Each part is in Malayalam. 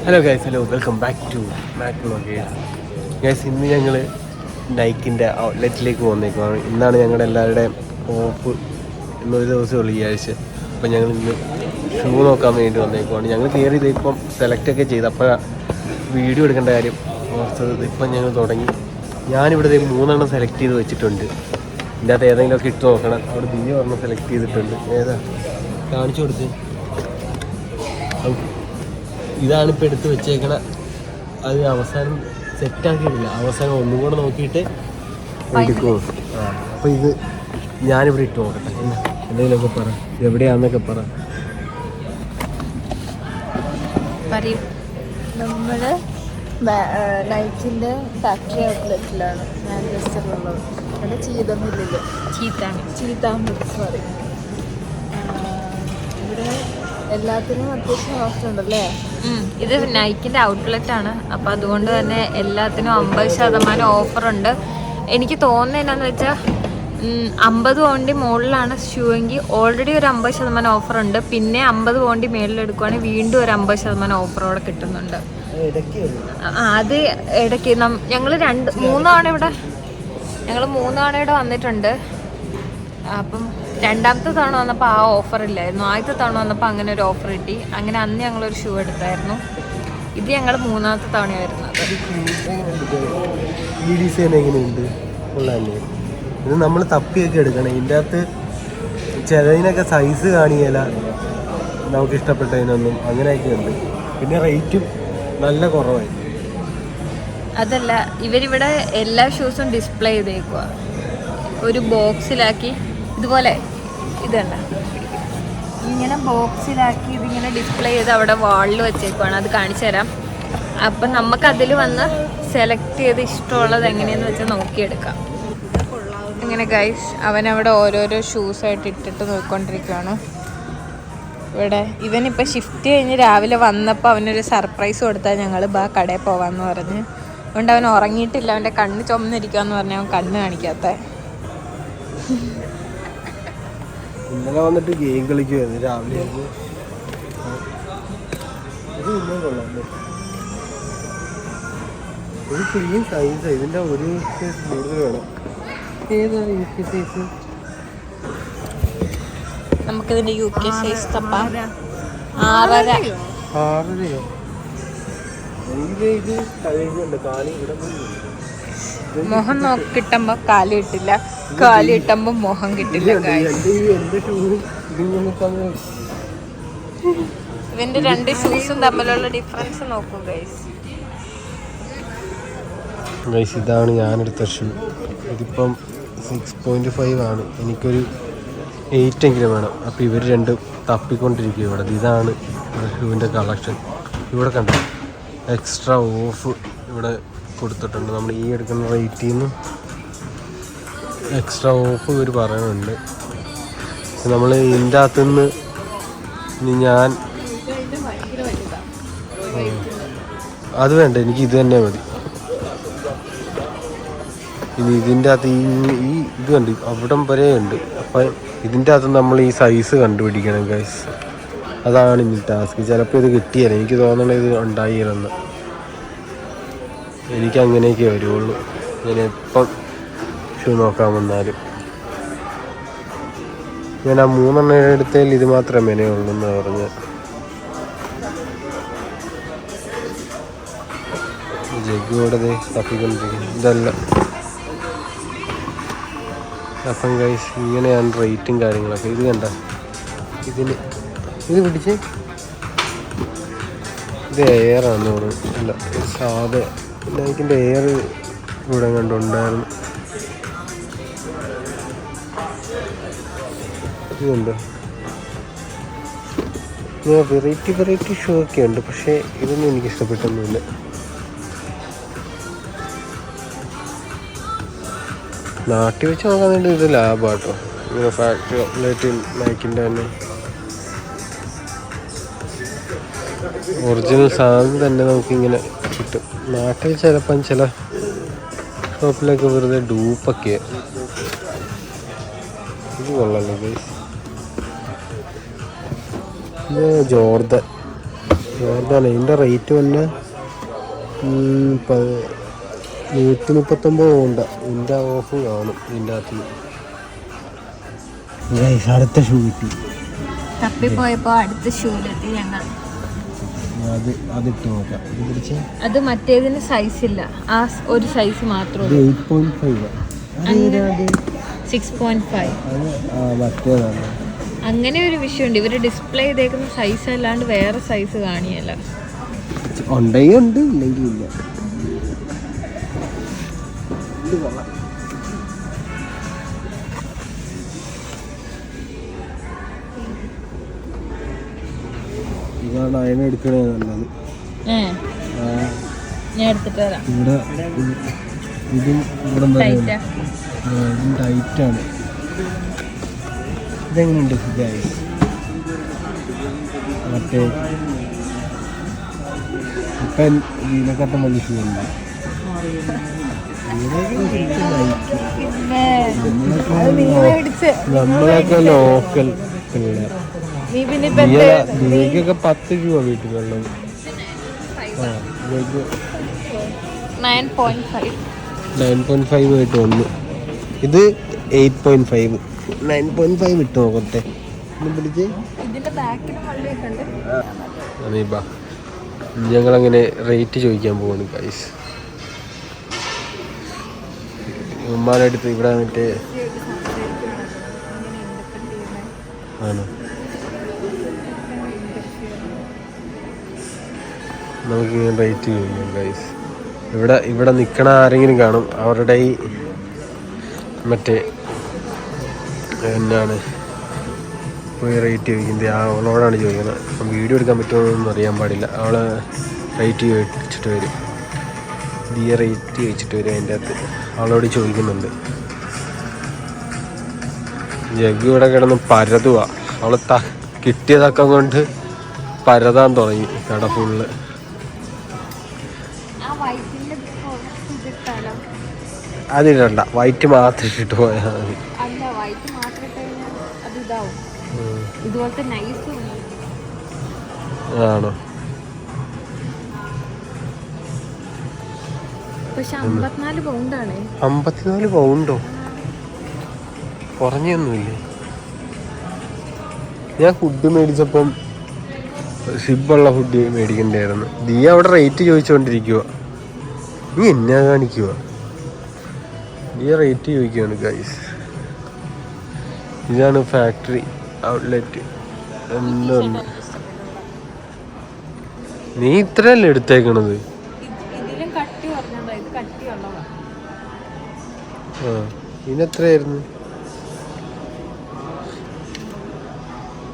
Hello guys, hello, welcome back to guys. ഇന്ന് ഞങ്ങൾ നൈക്കിൻ്റെ ഔട്ട്ലെറ്റിലേക്ക് വന്നേക്കുവാണ്. ഇന്നാണ് ഞങ്ങളുടെ എല്ലാവരുടെയും ഓഫ്. ഇന്നൊരു ദിവസമുള്ളൂ ഈ ആഴ്ച. അപ്പം ഞങ്ങൾ ഇന്ന് ഷൂ നോക്കാൻ വേണ്ടി വന്നേക്കുവാണ്. ഞങ്ങൾ കയറിയത് ഇപ്പം സെലക്റ്റൊക്കെ ചെയ്ത് അപ്പോൾ വീഡിയോ എടുക്കേണ്ട കാര്യം ഓർത്തത് ഇപ്പം ഞങ്ങൾ തുടങ്ങി. ഞാനിവിടെ 3 സെലക്ട് ചെയ്ത് വെച്ചിട്ടുണ്ട്. ഇതിൻ്റെ അകത്ത് ഏതെങ്കിലുമൊക്കെ ഇട്ട് നോക്കണം. അവിടെ ബിജി ഒരെണ്ണം സെലക്ട് ചെയ്തിട്ടുണ്ട്. ഏതാ കാണിച്ചു കൊടുത്ത്. ഇതാണിപ്പോൾ എടുത്ത് വെച്ചേക്കണ. അത് അവസാനം സെറ്റാക്കിയിട്ടില്ല. അവസാനം ഒന്നും കൂടെ നോക്കിയിട്ട് എടുക്കും. അപ്പോൾ ഇത് ഞാനിവിടെ ഇട്ട് നോക്കട്ടെ. എന്തെങ്കിലുമൊക്കെ പറ, എവിടെയാണെന്നൊക്കെ പറ. നമ്മൾ നൈക്കിൻ്റെ ഫാക്ടറി ഔട്ട്ലെറ്റിലാണ് മാഞ്ചസ്റ്ററിലുള്ളത്. അവിടെ ചീത്തൊന്നുമില്ലല്ലോ, ചീത്താമ്പതി സോറി. ഇവിടെ എല്ലാത്തിനും അത്യാവശ്യം ഓഫർ ഉണ്ടല്ലേ. ഇത് നൈക്കിൻ്റെ ഔട്ട്ലെറ്റ് ആണ്. അപ്പോൾ അതുകൊണ്ട് തന്നെ എല്ലാത്തിനും 50% ഓഫറുണ്ട്. എനിക്ക് തോന്നുന്നത് എന്നാന്ന് വെച്ചാൽ 50 പൗണ്ട് മുകളിലാണ് ഷൂ എങ്കിൽ ഓൾറെഡി ഒരു 50% ഓഫറുണ്ട്. പിന്നെ 50 പൗണ്ട് മേളിൽ എടുക്കുവാണെങ്കിൽ വീണ്ടും ഒരു 50% ഓഫറോടെ കിട്ടുന്നുണ്ട്. അത് ഇടയ്ക്ക് ഞങ്ങൾ 3 തവണ ഇവിടെ വന്നിട്ടുണ്ട്. അപ്പം രണ്ടാമത്തെ തവണ വന്നപ്പോൾ ആ ഓഫർ ഇല്ലായിരുന്നു. ആദ്യത്തെ തവണ വന്നപ്പോൾ അങ്ങനെ ഒരു ഓഫർ കിട്ടി. അങ്ങനെ അന്ന് ഞങ്ങളൊരു ഷൂ എടുത്തായിരുന്നു. ഇത് ഞങ്ങൾ 3ാമത്തെ തവണ വരുന്നത്. ഈ ഡിസൈൻ എങ്ങനെയുണ്ട്? കൊള്ളാല്ലേ? ഇത് നമ്മൾ തപ്പിയൊക്കെ എടുക്കണം. ഇതിൻ്റെ അകത്ത് ചിലതിനൊക്കെ സൈസ് കാണിയല്ല, നമുക്ക് ഇഷ്ടപ്പെട്ടതിനൊന്നും. അങ്ങനെയൊക്കെ ഉണ്ട്. പിന്നെ റേറ്റും നല്ല കുറവായി. അതല്ല, ഇവരിവിടെ എല്ലാ ഷൂസും ഡിസ്പ്ലേ ചെയ്തേക്കുക. ഒരു ബോക്സിലാക്കി ഇതുപോലെ ഇതല്ല, ഇങ്ങനെ ബോക്സിലാക്കി ഇതിങ്ങനെ ഡിസ്പ്ലേ ചെയ്ത് അവിടെ വാളിൽ വെച്ചേക്കുവാണ്. അത് കാണിച്ചു തരാം. അപ്പം നമുക്കതിൽ വന്ന് സെലക്ട് ചെയ്ത് ഇഷ്ടമുള്ളത് എങ്ങനെയാണെന്ന് വെച്ചാൽ നോക്കിയെടുക്കാം. അങ്ങനെ ഗൈസ്, അവനവിടെ ഓരോരോ ഷൂസായിട്ട് ഇട്ടിട്ട് നോക്കിക്കൊണ്ടിരിക്കുകയാണ്. ഇവിടെ ഇവനിപ്പോൾ ഷിഫ്റ്റ് കഴിഞ്ഞ് രാവിലെ വന്നപ്പോൾ അവനൊരു സർപ്രൈസ് കൊടുത്താൽ ഞങ്ങൾ കടയിൽ പോകാമെന്ന് പറഞ്ഞ്. അതുകൊണ്ട് അവൻ ഉറങ്ങിയിട്ടില്ല. അവൻ്റെ കണ്ണ് ചുമന്നിരിക്കുകയെന്ന് പറഞ്ഞാൽ അവൻ കണ്ണ് കാണിക്കാത്ത. ഇന്നലെ വന്നിട്ട് ഗെയിം കളിക്കുമായിരുന്നു രാവിലെ. ഒരു ക്ലീൻ സൈസ്. ഇതിൻ്റെ ഒരു സൈസ് കൂടുതൽ വേണം. ഏതാ UK സൈസ്? നമുക്കിതിൻ്റെ UK സൈസ് തപ്പാം. 6.5. 6.5യോ? ഇത് കഴിയുന്നുണ്ട്. കാലി ഇവിടെ മുഖം കിട്ടുമ്പോ കാല് കിട്ടില്ല, കാല് കിട്ടുമ്പോ മുഖം കിട്ടില്ല. ഇവന്റെ 2 ഷൂസും തമ്മിലുള്ള ഡിഫറൻസ് നോക്കൂ ഗൈസ്. ഇതാണ് ഞാനെടുത്ത ഷൂ. ഇതിപ്പം 6.5 ആണ്. എനിക്കൊരു 8 വേണം. അപ്പോൾ ഇവർ 2 തപ്പിക്കൊണ്ടിരിക്കും ഇവിടെ. ഇതാണ് ഷൂവിൻ്റെ കളക്ഷൻ. ഇവിടെ കണ്ടോ, എക്സ്ട്രാ ഓഫ് ഇവിടെ കൊടുത്തിട്ടുണ്ട്. നമ്മൾ ഈ എടുക്കുന്ന റേറ്റിൽ നിന്ന് എക്സ്ട്രാ ഓഫ് ഇവർ പറയുന്നുണ്ട്. നമ്മൾ ഇതിൻ്റെ അകത്തുനിന്ന് ഞാൻ അത് വേണ്ട, എനിക്ക് ഇത് തന്നെ മതി. ഇനി ഇതിൻ്റെ അകത്ത് ഈ ഇത് കണ്ട് അവിടം വരെ ഉണ്ട്. അപ്പം ഇതിൻ്റെ അകത്ത് നമ്മൾ ഈ സൈസ് കണ്ടുപിടിക്കണം ഗൈസ്. അതാണ് ഇനി ടാസ്ക്. ചിലപ്പോൾ ഇത് കിട്ടിയാലേ, എനിക്ക് തോന്നണത് ഇത് ഉണ്ടായില്ലെന്ന്. എനിക്ക് അങ്ങനെയൊക്കെ വരുള്ളൂ. ഞാൻ എപ്പം ഷൂ നോക്കാൻ വന്നാലും ഞാൻ ആ 3 എടുത്തതിൽ ഇത് മാത്രമേ ഉള്ളൂ എന്ന് പറഞ്ഞ്. ജഗ്ഗോടെ തപ്പിക്കൊണ്ടിരിക്കുന്നു. ഇതല്ല. അപ്പം ഗൈസ്, ഇങ്ങനെയാണ് റേറ്റും കാര്യങ്ങളൊക്കെ. ഇത് കണ്ട, ഇത് പിടിച്ച് ഇത് എയറാണെന്ന് പറഞ്ഞു. അല്ല, സാധാ നൈക്കിൻ്റെ എയർ ഇവിടെ കണ്ടുണ്ടായിരുന്നു. ഇതുണ്ട്. വെറൈറ്റി ഷൂ ഒക്കെ ഉണ്ട്. പക്ഷേ ഇതൊന്നും എനിക്ക് ഇഷ്ടപ്പെട്ടൊന്നുമില്ല. നാട്ടിൽ വെച്ച് നോക്കാൻ വേണ്ടി ഇത് ലാഭാട്ടോ. ഇങ്ങനെ ഫാക്ടറി ഔട്ട്ലെറ്റ് നൈക്കിൻ്റെ തന്നെ ഒറിജിനൽ സാധനം തന്നെ നമുക്കിങ്ങനെ കിട്ടും. നാട്ടിൽ ചിലപ്പം ചില ഷോപ്പിലൊക്കെ വെറുതെ ഡൂപ്പൊക്കെ. ഇത് കൊള്ളാലോ ഗൈസ്. ഇത് ജോർദൻ ജോർഡാണ്. ഇതിൻ്റെ റേറ്റ് വന്നെ 139 ഉണ്ട്. ഇതിൻ്റെ ഓഫ് കാണും ഇതിൻ്റെ അകത്ത്. അടുത്ത ഷൂ കിട്ടി. തപ്പിപ്പോയപ്പോ അടുത്ത ഷൂലെത്തി ഞങ്ങൾ. അതിട്ട് നോക്കാം. ഇത് പിടിച്ച അത് മറ്റേതിന് സൈസ് ഇല്ല, ആ ഒരു സൈസ് മാത്രമേ 8.5. 6.5. മറ്റേതാണ്. അങ്ങനെ ഒരു വിഷയമുണ്ട്. ഇവര് ഡിസ്പ്ലേ ചെയ്തേക്കുന്ന സൈസ് അല്ലാണ്ട് വേറെ സൈസ് കാണിയല്ല. ഉണ്ടെങ്കിൽ ഉണ്ട്, ഇല്ലെങ്കിൽ ഇല്ല. ഇതാണ് അതിനെടുക്കണേ നല്ലത്. ഞാൻ എടുത്തിട്ട് വരാം. ഇവിടെ ഇതും ഇവിടെ ടൈറ്റാണ്. ഇതെങ്ങനെയുണ്ട് ഗൈസ്? മറ്റേ ഇപ്പം ഇതിനെക്കാട്ടും വലിയ ഷൂ ഉണ്ട്. നമ്മളൊക്കെ ലോക്കൽ പിള്ളേർ. നീക്കൊക്കെ 10 രൂപ വീട്ടിലുള്ളത്. 9.5 ആയിട്ട് വന്നു. ഇത് 8.5. 9.5 ഇട്ട് നോക്കത്തെ. പിടിച്ച് ഞങ്ങളങ്ങനെ റേറ്റ് ചോദിക്കാൻ പോവാണ് ഗൈസ്. ഉമ്മാൻ്റെ അടുത്ത് ഇവിടെ മറ്റേ ആണോ നമുക്കിങ്ങനെ റേറ്റ് ചോദിക്കാം ഗൈസ്. ഇവിടെ നിൽക്കണ ആരെങ്കിലും കാണും. അവരുടെ ഈ മറ്റേ എന്നാണ് പോയി റേറ്റ് ചോദിക്കുന്നത്. അവളോടാണ് ചോദിക്കുന്നത്. അപ്പം വീഡിയോ എടുക്കാൻ പറ്റുമോന്നൊന്നും അറിയാൻ പാടില്ല. അവൾ റേറ്റ് ചോദിച്ചിട്ട് വരും. റേറ്റ് ചോദിച്ചിട്ട് വരും. അതിൻ്റെ അകത്ത് അവളോട് ചോദിക്കുന്നുണ്ട്. ജഗ് ഇവിടെ കിടന്ന് പരതുവാ. അവൾ കിട്ടിയതൊക്കെ കൊണ്ട് പരതാൻ തുടങ്ങി കട ഫുള്ള്. അതിടണ്ട, വൈറ്റ് മാത്രം ഇട്ടിട്ട് പോയാൽ മതി. ആണോ? പക്ഷെ 54 പൗണ്ടാണ്. 54 പൗണ്ടോ? കുറഞ്ഞൊന്നുമില്ലേ? ഞാൻ ഫുഡ് മേടിച്ചപ്പം ഷിബുള്ള ഫുഡ് മേടിക്കണ്ടായിരുന്നു. നീ അവിടെ റേറ്റ് ചോദിച്ചുകൊണ്ടിരിക്കുക. നീ എന്നാ കാണിക്കുക? നീ റേറ്റ് ചോദിക്കുകയാണ് ഗൈസ്. ഇതാണ് ഫാക്ടറി ഔട്ട്ലെറ്റ്. എന്തുണ്ട് നീ ഇത്രയല്ലേ എടുത്തേക്കണത്? ആ ഇതിനെത്രയായിരുന്നു?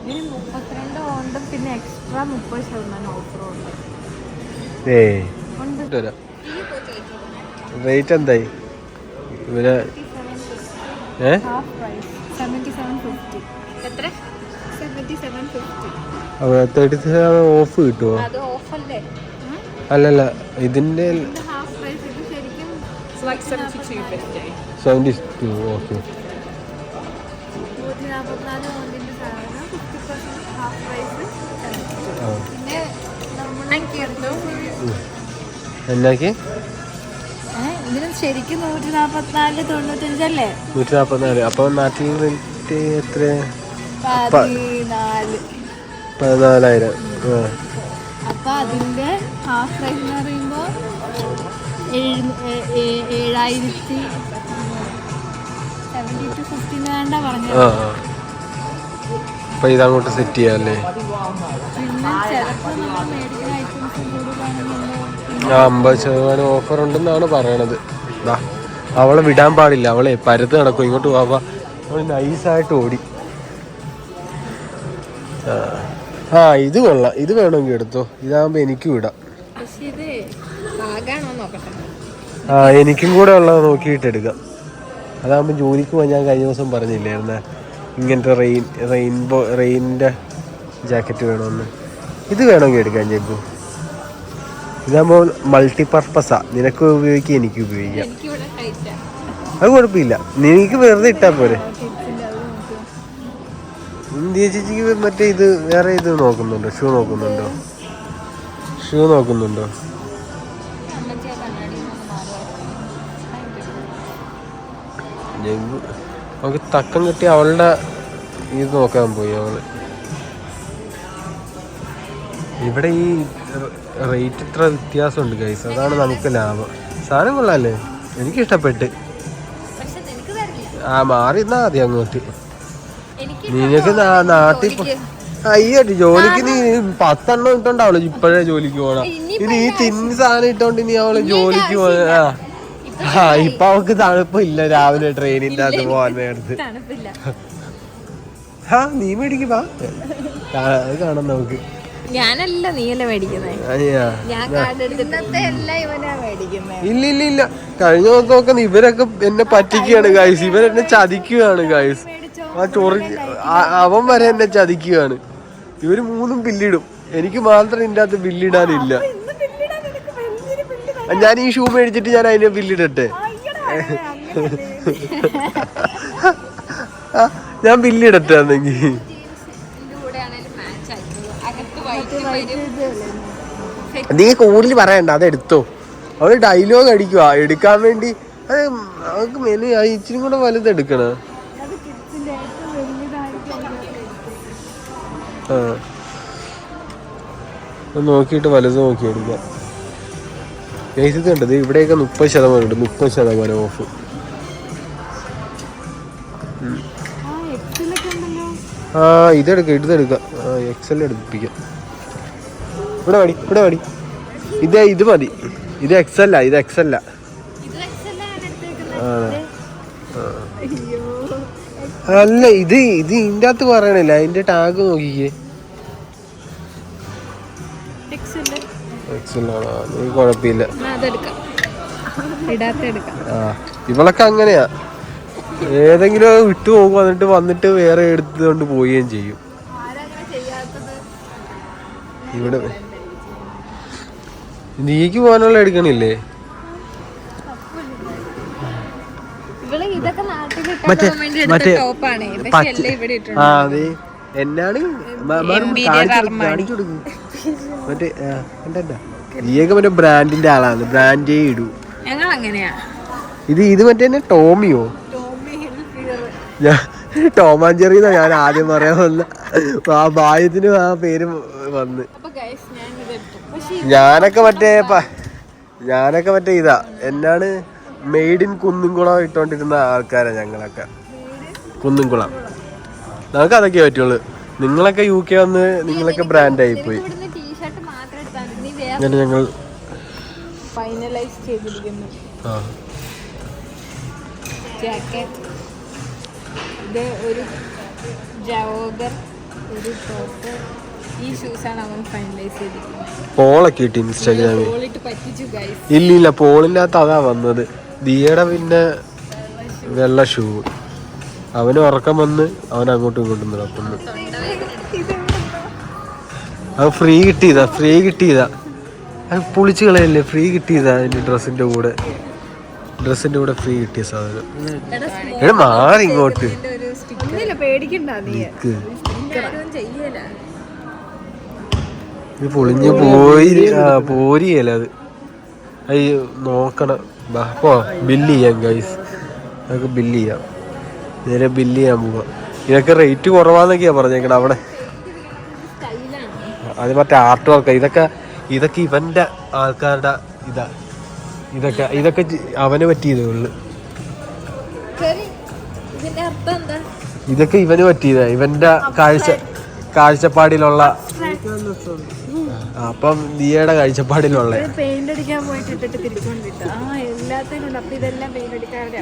32 പൗണ്ടും പിന്നെ എക്സ്ട്രാ 30% ഓഫറുണ്ട്. റേറ്റ് എന്തായി ഇവരെ? 37 ഓഫ് കിട്ടുമോ? അല്ലല്ല, ഇതിന്റെ 72. ഓക്കെ. എന്നാക്കി ഇതിന് ശരിക്കും 144.95 അല്ലേ? 144. അപ്പൊ നാട്ടിൽ റേറ്റ് എത്ര? 14,000. അപ്പൊ അതിന്റെ ഹാഫ് പ്രൈസ് എന്ന് പറയുമ്പോ 7,050 വേണ്ട പറഞ്ഞത്. അപ്പൊ ഇതങ്ങോട്ട് സെറ്റ് ചെയ്യാല്ലേ? പിന്നെ ചിലപ്പോ നമ്മൾ മേടിക്കുന്ന ഐറ്റംസ് കൂടുതലാണെന്നുണ്ടോ 50% ഓഫർ ഉണ്ടെന്നാണ് പറയണത്. അവളെ വിടാൻ പാടില്ല. അവളെ പരത്ത് നടക്കും. ഇങ്ങോട്ട് പോവാ. അവള് നൈസായിട്ട് ഓടി. ഇത് കൊള്ളാം. ഇത് വേണമെങ്കിൽ എടുത്തോ. ഇതാകുമ്പോ എനിക്കും ഇടാം. എനിക്കും കൂടെ ഉള്ളത് നോക്കിയിട്ട് എടുക്കാം. അതാകുമ്പോൾ ജോലിക്ക് പോകാൻ ഞാൻ കഴിഞ്ഞ ദിവസം പറഞ്ഞില്ലായിരുന്നേ ഇങ്ങനത്തെ റെയിനിൻ്റെ ജാക്കറ്റ് വേണമെന്ന്. ഇത് വേണമെങ്കിൽ എടുക്കാം ജഗ്ഗു. ഇതാകുമ്പോൾ മൾട്ടിപർപ്പസാ. നിനക്ക് ഉപയോഗിക്കാം, എനിക്ക് ഉപയോഗിക്കാം. അത് കുഴപ്പമില്ല. നിനക്ക് വെറുതെ ഇട്ടാൽ പോരെ. ഇന്ത്യ ചേച്ചിക്ക് മറ്റേ ഇത് വേറെ ഇത് നോക്കുന്നുണ്ടോ? ഷൂ നോക്കുന്നുണ്ടോ? ഷൂ നോക്കുന്നുണ്ടോ? നമുക്ക് തക്കം കിട്ടി അവളുടെ ഇത് നോക്കാൻ പോയി അവള്. ഇവിടെ ഈ റേറ്റ് ഇത്ര വ്യത്യാസമുണ്ട് ഗൈസ്, അതാണ് നമുക്ക് ലാഭം. സാധനം കൊള്ളാല്ലേ, എനിക്കിഷ്ടപ്പെട്ട്. മാറി എന്നാ മതി അങ്ങോട്ട്. നിനക്ക് നാട്ടിൽ അയ്യട്ടി ജോലിക്ക് നീ 10 എണ്ണം ഇട്ടോണ്ടാവള് ഇപ്പഴേ ജോലിക്ക് പോണം. ഇനി ഈ ചിന്ന സാധനം ഇട്ടോണ്ട് നീ അവള് ജോലിക്ക് പോണ. ഇപ്പൊ അവക്ക് തണുപ്പില്ല രാവിലെ ട്രെയിനിന്റെ അത് പോവാൻ നേരത്ത്. നീ മേടിക്കുവാ അത് കാണാം നമുക്ക്. ഞാനല്ല നീയല്ലേ മേടിക്കുന്നത്. ഇല്ല ഇല്ല ഇല്ല, കഴിഞ്ഞ ദിവസമൊക്കെ ഇവരൊക്കെ എന്നെ പറ്റിക്കുകയാണ് ഗൈസ്. ഇവരെന്നെ ചതിക്കുകയാണ് ഗൈസ്. അവൻ വരെ എന്നെ ചതിക്കുകയാണ്. ഇവര് 3 ബില്ലിടും, എനിക്ക് മാത്രം ഇതിൻ്റെ അകത്ത് ബില്ലിടാനില്ല. ഞാൻ ഈ ഷൂ മേടിച്ചിട്ട് ഞാൻ അതിന്റെ ബില്ലിടട്ടെ? ഞാൻ ബില്ലിടട്ടെ എന്നെങ്കിൽ. നീ കൂടുതൽ പറയണ്ട, അതെടുത്തോ. അവള് ഡയലോഗ് അടിക്കുവാ എടുക്കാൻ വേണ്ടി. അത് അവൾക്ക് മെനു ഇച്ചിരി കൂടെ വലുത് എടുക്കണ. നോക്കിയിട്ട് വലുത് നോക്കി എടുക്കാം. ഇത് കണ്ടത് ഇവിടെയൊക്കെ 30% ഉണ്ട്, 30% ഓഫ്. ഇതെടുക്കാം, ഇതെടുക്കാം. എക്സൽ എടുപ്പിക്കാം. ഇവിടെ മതി, ഇവിടെ മതി. ഇത് മതി. ഇത് എക്സല്ല, ഇത് എക്സല്ല. അല്ല ഇത് ഇതിൻ്റെ അകത്ത് പറയണില്ല, അതിന്റെ ടാഗ് നോക്കിക്കേ. എക്സലാണോ? നീ കുഴപ്പമില്ല. ഇവളൊക്കെ അങ്ങനെയാ, ഏതെങ്കിലും വിട്ടു പോകും, വന്നിട്ട് വേറെ എടുത്തുകൊണ്ട് പോവുകയും ചെയ്യും. ഇവിടെ നീക്ക് പോകാനുള്ള എടുക്കണില്ലേ? മറ്റേ അതെ എന്നാണ് കാണിച്ചു കൊടുക്കും. മറ്റേ നീയൊക്കെ മറ്റേ ബ്രാൻഡിന്റെ ആളാണ്, ബ്രാൻഡേ ഇടൂ. ഇത് മറ്റേ ടോമിയോ? ടോം ആൻഡ് ജെറി എന്നാ ഞാൻ ആദ്യം പറയാൻ വന്ന. ആ ഭായത്തിന് ആ പേര് വന്ന്. ഞാനൊക്കെ മറ്റേ ഇതാ എന്നാണ് മെയ്ഡ് ഇൻ കുന്നുംകുളം ഇട്ടോണ്ടിരുന്ന ആൾക്കാരാ ഞങ്ങളൊക്കെ. കുന്നുംകുളം നമുക്ക് അതൊക്കെ പറ്റുള്ളൂ. നിങ്ങളൊക്കെ UK വന്ന് നിങ്ങളൊക്കെ ബ്രാൻഡായി പോയി. അങ്ങനെ ഞങ്ങൾ ഫൈനലൈസ് ചെയ്തിരിക്കുന്നു. ഇത് ഒരു ജോഗർ, ഒരു ടോപ്പ്, ഈ ഷൂസാണ് അവൻ ഫൈനലൈസ് ചെയ്തിരിക്കുന്നത്. പോളൊക്കെ ഇട്ട് ഇൻസ്റ്റാഗ്രാമിൽ. ഇല്ല പോളിൻ്റെ അകത്ത് അതാ വന്നത്. ദിയയുടെ പിന്നെ വെള്ള ഷൂ. അവന് ഉറക്കം വന്ന് അവൻ അങ്ങോട്ടും ഇങ്ങോട്ടും നടക്കുന്നു. അത് ഫ്രീ കിട്ടിയതാ. അത് പൊളിച്ച് കളയല്ലേ, ഫ്രീ കിട്ടിയതാ. അതിന്റെ ഡ്രസ്സിന്റെ കൂടെ ഫ്രീ കിട്ടിയ സാധനം. എടാ മാറി ഇങ്ങോട്ട്. പൊളിഞ്ഞ് പോരിയല്ല അത്. അയ്യോ നോക്കണം. പോ ബില്ല് ചെയ്യാം ഗൈസ്, നമുക്ക് ബില്ല് ചെയ്യാം. നേരെ ബില്ല് ചെയ്യാൻ പോവാം. ഇതൊക്കെ റേറ്റ് കുറവാന്നൊക്കെയാ പറഞ്ഞേക്കണ അവിടെ. അത് മറ്റേ ആർട്ട് വർക്കാ. ഇതൊക്കെ ഇവന്റെ ആൾക്കാരുടെ ഇതൊക്കെ അവന് പറ്റിയതേ ഉള്ളു. ഇതൊക്കെ ഇവന് പറ്റിയതാ, ഇവന്റെ കാഴ്ചപ്പാടിലുള്ള. അപ്പം ദിയയുടെ കാഴ്ചപ്പാടിലുള്ള പെയിന്റ് അടിക്കാൻ പോയിട്ട് ഇട്ടിട്ട് തിരിച്ചുകൊണ്ടിട്ട് എല്ലാത്തിനും. അപ്പൊ ഇതെല്ലാം പെയിന്റ് അടിക്കാറുണ്ട്.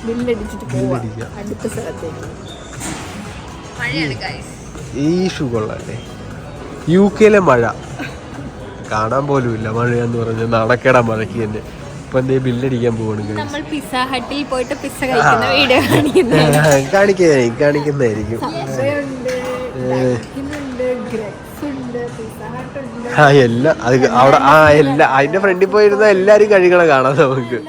ബില്ലടിച്ചിട്ട് പോവാ അടുത്ത സ്ഥലത്തേക്ക്. ഈ ഷൂ കൊള്ളാല്ലേ? UK മഴ കാണാൻ പോലും ഇല്ല. മഴയെന്ന് പറഞ്ഞ നടക്കട മഴയ്ക്ക് തന്നെ. ഇപ്പൊ എന്തേ ബില്ലടിക്കാൻ പോവാണ്. നമ്മൾ പിസ്സ ഹട്ടിൽ പോയിട്ട് പിസ്സ കഴിക്കുന്ന വീഡിയോ കാണിക്കുന്നതായിരിക്കും. എല്ലാം അത് അവിടെ എല്ലാം അതിന്റെ ഫ്രണ്ടിൽ പോയിരുന്ന എല്ലാരും കഴിക്കണ കാണാം നമുക്ക്.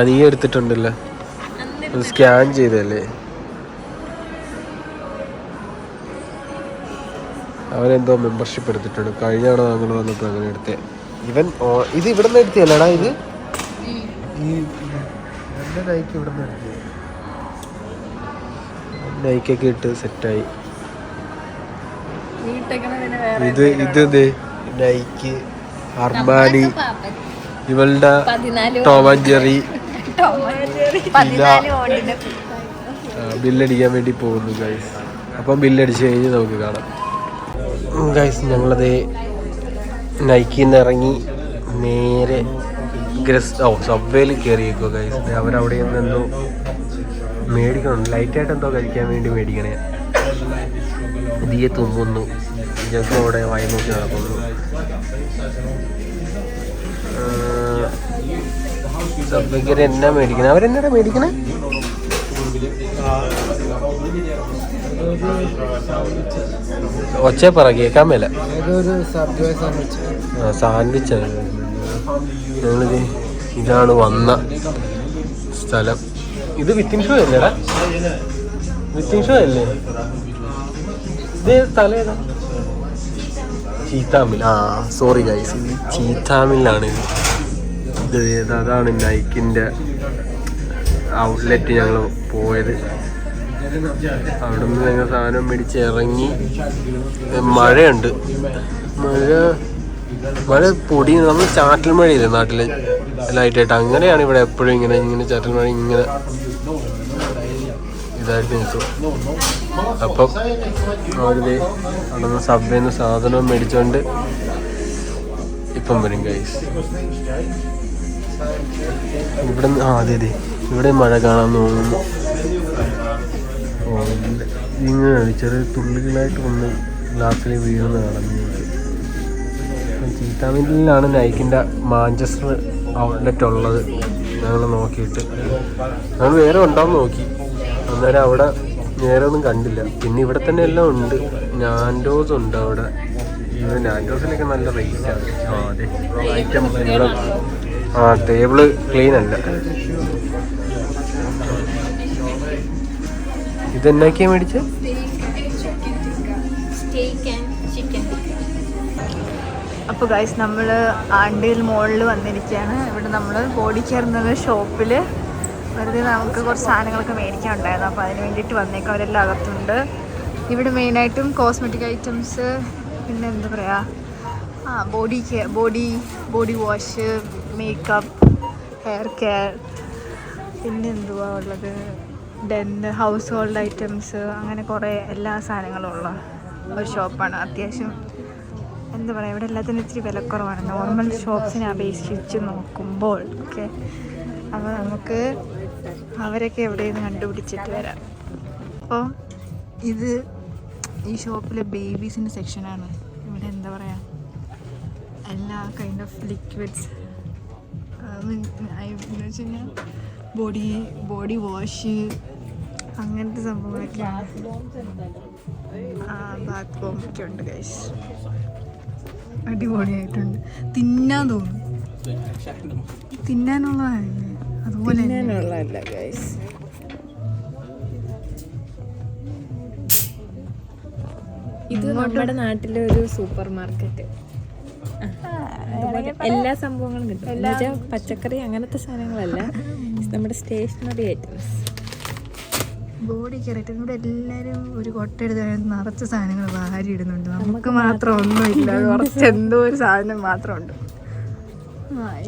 നീ എടുത്തിട്ടുണ്ടല്ലോ. സ്കാൻ ചെയ്തല്ലേ? അവരെന്തോ മെമ്പർഷിപ്പ് എടുത്തിട്ടുണ്ട്. കഴിഞ്ഞ തവണ ഞങ്ങൾ വന്നപ്പോൾ അങ്ങനെ എടുത്തേ. ഇത് ഇവിടെ നിന്ന് എടുത്തല്ലേടാ? ഇത് ഈ എൻ്റെ നൈക്ക് ഇവിടെ നിന്ന് എടുത്തത്. നൈക്കൊക്കെ ഇട്ട് സെറ്റായി. ഇത് നൈക്ക്, അർമാനി, ഇവളുടെ ടോം ആൻഡ് ജെറി ബില്ലടിക്കാൻ വേണ്ടി പോകുന്നു ഗൈസ്. അപ്പം ബില്ലടിച്ച് കഴിഞ്ഞ് നമുക്ക് കാണാം ഗൈസ്. ഞങ്ങളത് നൈക്കിൽ നിന്ന് ഇറങ്ങി നേരെ സബ്വേയിൽ കയറിയേക്കോ ഗൈസ്. അവരവിടെ നിന്ന് എന്തോ മേടിക്കണം, ലൈറ്റായിട്ട് എന്തോ കഴിക്കാൻ വേണ്ടി മേടിക്കണേ. ഇതിയെ തുമ്മുന്നു, ഞങ്ങൾക്ക് അവിടെ വായി നോക്കി നടക്കുന്നു. സബ്വേക്ക് എന്നാ മേടിക്കണേ? അവരെന്നാ മേടിക്കണേ? ഒച്ച പറ, കേൾക്കാൻ മേല. സാൻഡ്വിച്ചാണ്. ഞങ്ങളിത് ഇതാണ് വന്ന സ്ഥലം. ഇത് വിത്തിൻ ഷോ അല്ലേടാ? വിത്തിൻ ഷോ അല്ലേ ഇത്? സ്ഥലം ഏതാ? ചീത്താമിൽ. സോറി ഗൈസ്, ഇത് ചീത്താമിലാണ്. ഇത് അതാണ് നൈക്കിൻ്റെ ഔട്ട്ലെറ്റ് ഞങ്ങൾ പോയത്. അവിടെ നിന്ന് ഞങ്ങൾ സാധനം മേടിച്ച് ഇറങ്ങി. മഴയുണ്ട്, മഴ പൊടി. നമ്മൾ ചാറ്റൽ മഴയില്ലേ നാട്ടിൽ ലൈറ്റായിട്ട്, അങ്ങനെയാണ് ഇവിടെ എപ്പോഴും ഇങ്ങനെ ചാറ്റൽ മഴ ഇങ്ങനെ ഇതായിട്ട് നിൽക്കും. അപ്പം അവര് അവിടെ നിന്ന് സബ്വേന്ന് സാധനവും മേടിച്ചോണ്ട് ഇപ്പം വരും ഗൈസ്. ഇവിടെ അതെ ഇവിടെ മഴ കാണാൻ തോന്നുന്നു. ഇങ്ങനെ ചെറിയ തുള്ളികളായിട്ട് വന്ന് ഗ്ലാസ്സിൽ വീഴുന്ന കാണുന്നു. ചീത്താമില്ലിലാണ് നൈക്കിൻ്റെ മാഞ്ചസ്റ്റർ ഔട്ട്ലെറ്റ് ഉള്ളത്. ഞങ്ങൾ നോക്കിയിട്ട് ഞങ്ങൾ വേറെ ഉണ്ടാവും നോക്കി, അന്നേരം അവിടെ നേരെ ഒന്നും കണ്ടില്ല. പിന്നെ ഇവിടെ തന്നെ എല്ലാം ഉണ്ട്. നാൻഡോസ് ഉണ്ട് അവിടെ. ഇവിടെ നാൻഡോസിലൊക്കെ നല്ല റേറ്റാണ്. അതെ ഐറ്റം ഇവിടെ. ടേബിള് ക്ലീൻ അല്ല. ഇതെന്നാക്കിയാ മേടിച്ചത്? അപ്പോൾ ഗൈസ്, നമ്മൾ ആണ്ടിൽ മോളിൽ വന്നിരിക്കുകയാണ്. ഇവിടെ നമ്മൾ ബോഡി കെയർ എന്ന ഷോപ്പിൽ വെറുതെ നമുക്ക് കുറച്ച് സാധനങ്ങളൊക്കെ മേടിക്കാനുണ്ടായിരുന്നു. അപ്പോൾ അതിന് വേണ്ടിയിട്ട് വന്നേക്കാം. അവരെല്ലാം അകത്തുണ്ട്. ഇവിടെ മെയിനായിട്ടും കോസ്മെറ്റിക് ഐറ്റംസ്, പിന്നെ എന്താ പറയുക, body care, body wash, makeup, hair care, പിന്നെ എന്തുവാ ഉള്ളത്, ഹൗസ് ഹോൾഡ് ഐറ്റംസ്, അങ്ങനെ കുറേ എല്ലാ സാധനങ്ങളും ഉള്ള ഒരു ഷോപ്പാണ്. അത്യാവശ്യം എന്താ പറയുക, ഇവിടെ എല്ലാത്തിനും ഇച്ചിരി വിലക്കുറവാണ് നോർമൽ ഷോപ്സിനെ അപേക്ഷിച്ച് നോക്കുമ്പോൾ. ഓക്കെ, അപ്പോൾ നമുക്ക് അവരൊക്കെ എവിടെയെന്ന് കണ്ടുപിടിച്ചിട്ട് വരാം. അപ്പോൾ ഈ ഷോപ്പിലെ ബേബീസിൻ്റെ സെക്ഷനാണ്. ഇവിടെ എന്താ പറയുക, എല്ലാ കൈൻഡ് ഓഫ് ലിക്വിഡ്സ് എന്ന് വെച്ച് കഴിഞ്ഞാൽ ബോഡി വാഷ്, അങ്ങനത്തെ സംഭവങ്ങളൊക്കെയാണ്. ബാത്ത് ബോംബ് ഒക്കെ ഉണ്ട് ഗൈസ്. അടിപൊളിയായിട്ടുണ്ട്. തിന്നാൻ തോന്നും. തിന്നാനുള്ളതല്ലേ, അതുപോലെ തിന്നാനുള്ളതല്ല ഗൈസ്. ഇത് നമ്മുടെ നാട്ടിലെ ഒരു സൂപ്പർ മാർക്കറ്റ്. എല്ലാ സംഭവങ്ങളും കിട്ടും. എന്നുവെച്ചാൽ പച്ചക്കറി അങ്ങനത്തെ സാധനങ്ങളല്ല, നമ്മുടെ സ്റ്റേഷനറി ഐറ്റംസ്. ബോഡി കെയർ ഇവിടെ എല്ലാവരും ഒരു കൊട്ടെടുത്ത് നിറച്ച സാധനങ്ങൾ വാരി ഇടുന്നുണ്ട്. നമുക്ക് മാത്രം ഒന്നുമില്ല, കുറച്ച് എന്തോ ഒരു സാധനം മാത്രമുണ്ട്.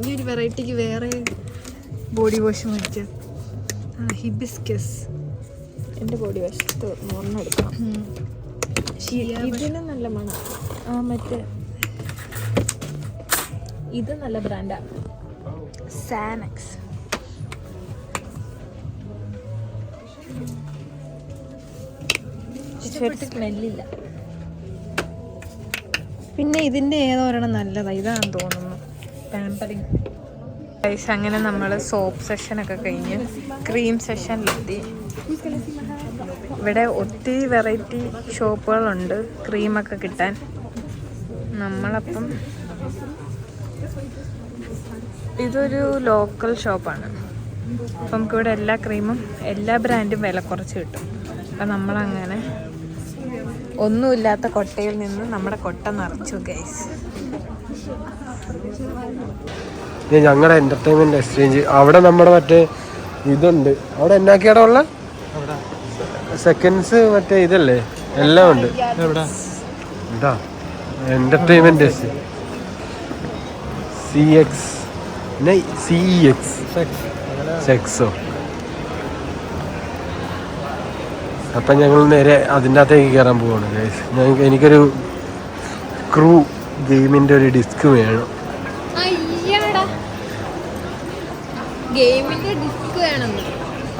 ഈ ഒരു വെറൈറ്റിക്ക് വേറെ ബോഡി വാഷ് മേടിച്ച ഹിബിസ്കസ്. എൻ്റെ ബോഡി വാഷ് ഒരെണ്ണെടുക്കണം. ഇതിന് നല്ല മണം. മറ്റേ ഇത് നല്ല ബ്രാൻഡാ, സാനക്സ്. സ്മെല്ലില്ല. പിന്നെ ഇതിൻ്റെ ഏതോ ഒരെണ്ണം നല്ലതാണ്, ഇതാണെന്ന് തോന്നുന്നു, പാമ്പറിങ്. അങ്ങനെ നമ്മൾ സോപ്പ് സെഷനൊക്കെ കഴിഞ്ഞ് ക്രീം സെഷനിലെത്തി. ഇവിടെ ഒത്തിരി വെറൈറ്റി ഷോപ്പുകളുണ്ട് ക്രീമൊക്കെ കിട്ടാൻ. നമ്മളപ്പം ഇതൊരു ലോക്കൽ ഷോപ്പാണ്. അപ്പം നമുക്കിവിടെ എല്ലാ ക്രീമും എല്ലാ ബ്രാൻഡും വില കുറച്ച് കിട്ടും. അപ്പം നമ്മളങ്ങനെ ഒന്നുമില്ലാത്ത കൊട്ടയിൽ നിന്ന് നമ്മുടെ കൊട്ട നിറച്ചു ഗൈസ്. ഞങ്ങളുടെ എന്റർടൈൻമെന്റ് എക്സ്ചേഞ്ച് അവിടെ നമ്മുടെ മറ്റേ ഇതുണ്ട്. അവിടെ എന്നാക്കിയാടാ ഉള്ള സെക്കൻഡ്സ് മറ്റേ ഇതല്ലേ എല്ലാം ഉണ്ട്. എന്താ എന്റർടൈൻമെന്റ് സെക്സോ. അപ്പം ഞങ്ങൾ നേരെ അതിൻ്റെ അകത്തേക്ക് കയറാൻ പോവാണ് ഗൈസ്. എനിക്കൊരു ക്രൂ ഗെയിമിൻ്റെ ഒരു ഡിസ്ക് വേണം.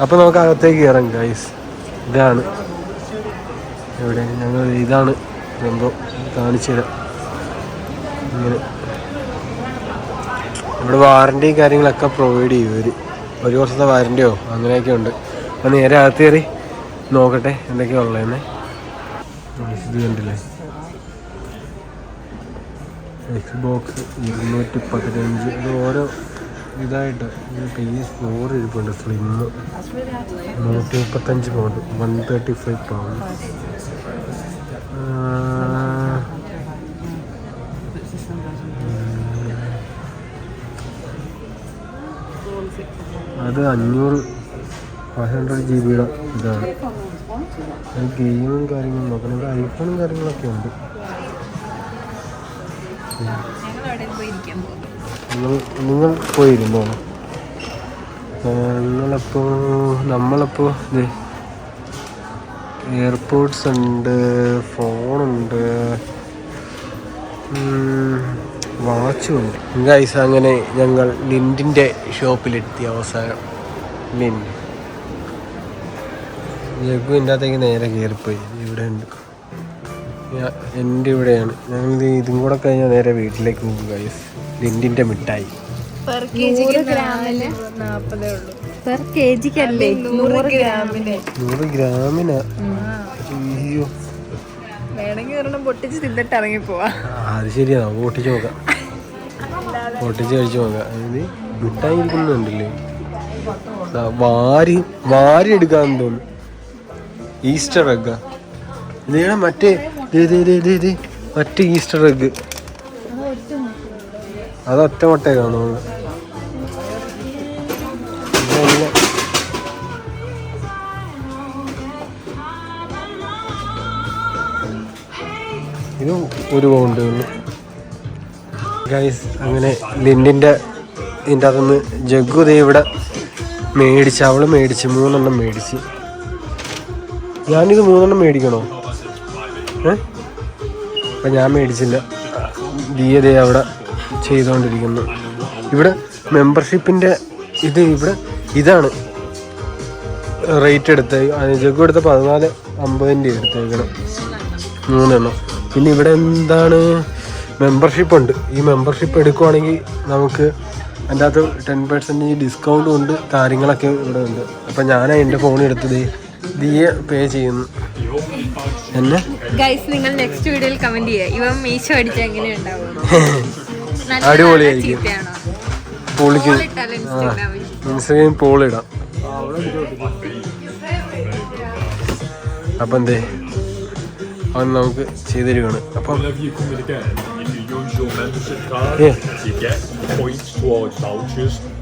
അപ്പം നമുക്ക് അകത്തേക്ക് കയറാം ഗൈസ്. ഇതാണ് എവിടെ ഞങ്ങൾ ഇതാണ് സംഭവം, കാണിച്ചു തരാം. ഇങ്ങനെ ഇവിടെ വാറണ്ടി കാര്യങ്ങളൊക്കെ പ്രൊവൈഡ് ചെയ്യും ഇവർ. ഒരു വർഷത്തെ വാറണ്ടിയോ അങ്ങനെയൊക്കെ ഉണ്ട്. അപ്പം നേരെ അകത്ത് കയറി നോക്കട്ടെ എന്തൊക്കെയാണ് ഉള്ളതെന്ന്. ഇത് കണ്ടില്ലേ, Xbox 215. ഇത് ഓരോ ഇതായിട്ട് PS4 ഇരിപ്പുണ്ട്. Slim 135 pound, 135 pound. അത് 500 GB ഇതാണ്. ഗെയിമും കാര്യങ്ങളും നോക്കണം. ഇവിടെ ഐഫോണും കാര്യങ്ങളൊക്കെ ഉണ്ട്. നിങ്ങൾ പോയിരുന്നോ? നമ്മളിപ്പോൾ എയർപോർട്ട്സ് ഉണ്ട്, ഫോണുണ്ട്, വാച്ചും ഉണ്ട്. ഗൈസ് അങ്ങനെ ഞങ്ങൾ ലിൻഡിൻ്റെ ഷോപ്പിലെത്തി. അവസാനം ലിൻഡ് ജഗ്ഗുവിൻ്റെ അകത്തേക്ക് നേരെ കയറിപ്പോയി. ഇവിടെ ഉണ്ട്, എൻ്റെ ഇവിടെയാണ്. ഞങ്ങൾ ഇതും കൂടെ കഴിഞ്ഞാൽ നേരെ വീട്ടിലേക്ക് പോകും ഗൈസ്. ലിൻഡിൻ്റെ മിഠായി 100 ഗ്രാമിനാ. അയ്യോ, വേണമെങ്കിൽ ഒരെണ്ണം പൊട്ടിച്ച് തിന്നിട്ട് ഇറങ്ങി പോവാ. അത് ശരിയാ, പൊട്ടിച്ച് നോക്കാം, പൊട്ടിച്ച് കഴിച്ച് നോക്കാം. അതായത് മിഠായി ഇരിക്കുന്നുണ്ടല്ലേ, വാരി എടുക്കാന്ന് തോന്നുന്നു. ഈസ്റ്റർ എഗ്ഗാ ഇതാണ്. മറ്റേ മറ്റേ ഈസ്റ്റർ എഗ്ഗ് അത് ഒറ്റ മുട്ടേ കാണുള്ളൂ. ഇത് 1 പൗണ്ട് ഗൈസ്. അങ്ങനെ ലിൻഡിൻ്റെ ഇതിൻ്റെ അകത്തുനിന്ന് ജഗ്ഗു ദേ ഇവിടെ മേടിച്ച്, അവള് മേടിച്ച് 3 എണ്ണം മേടിച്ച്. ഞാനിത് 3 എണ്ണം മേടിക്കണോ? അപ്പം ഞാൻ മേടിച്ചില്ല. ദിയതേ അവിടെ ചെയ്തുകൊണ്ടിരിക്കുന്നു. ഇവിടെ മെമ്പർഷിപ്പിൻ്റെ ഇവിടെ ഇതാണ് റേറ്റ് എടുത്ത്. ജഗ്ഗു എടുത്ത 14.50 എടുത്തേക്കണം 3 എണ്ണം. പിന്നെ ഇവിടെ എന്താണ് മെമ്പർഷിപ്പ് ഉണ്ട്. ഈ മെമ്പർഷിപ്പ് എടുക്കുവാണെങ്കിൽ നമുക്ക് അതിൻ്റെ അകത്ത് 10% ഡിസ്കൗണ്ടും ഉണ്ട്, കാര്യങ്ങളൊക്കെ ഇവിടെ ഉണ്ട്. അപ്പം ഞാൻ എൻ്റെ ഫോണിൽ എടുത്തത് ദിയെ പേ ചെയ്യുന്നു. എന്നെ ഗൈസ് നിങ്ങൾ നെക്സ്റ്റ് വീഡിയോയിൽ കമന്റ് ചെയ്യുക, ഇവൻ മീശ അടിച്ചാൽ എങ്ങനെയുണ്ടാവും. അടിപൊളിയായിരിക്കും. പൊളിക്കും. ഇൻസ്റ്റാഗ്രാമിൽ പോളിടാം. അപ്പം എന്തേ അവൻ നമുക്ക് ചെയ്തു തരുവാണ്. അപ്പം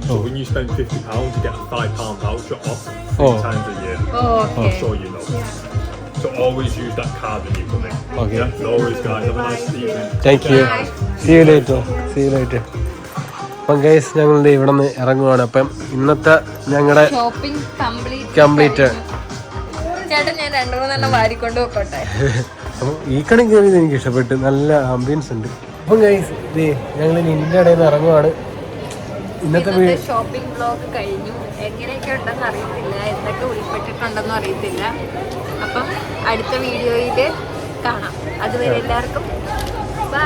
So when you spend £50, you get a £5 voucher off 3 times a year. Okay. So you know. So always use that card when you come in. Okay. Yeah, no worries, guys. Have a nice evening. Thank you. See you later. അപ്പം ഗൈസ് ഞങ്ങളുടെ ഇവിടെ നിന്ന് ഇറങ്ങുവാണ്. അപ്പം ഇന്നത്തെ ഞങ്ങളുടെ ഷോപ്പിംഗ് കംപ്ലീറ്റ്. ചേട്ടൻ ഞാൻ 2-3 എണ്ണം വാരിക്കൊണ്ട് പോയിക്കോട്ടെ. അപ്പം ഈ കണി കയറിയത് എനിക്ക് ഇഷ്ടപ്പെട്ടു. നല്ല ആംബിയൻസ് ഉണ്ട്. അപ്പം ഗൈസ് ഞങ്ങൾ ലിൻഡിൻ്റെ ഇടയിൽ നിന്ന് ഇറങ്ങുവാണ്. ഇന്നത്തെ ഷോപ്പിംഗ് വ്ലോഗ് കഴിഞ്ഞു. എങ്ങനെയൊക്കെ ഉണ്ടെന്ന് അറിയത്തില്ല, എന്തൊക്കെ ഉൾപ്പെട്ടിട്ടുണ്ടെന്നും അറിയത്തില്ല. അപ്പം അടുത്ത വീഡിയോയിൽ കാണാം. അതുവരെ എല്ലാവർക്കും ബൈ.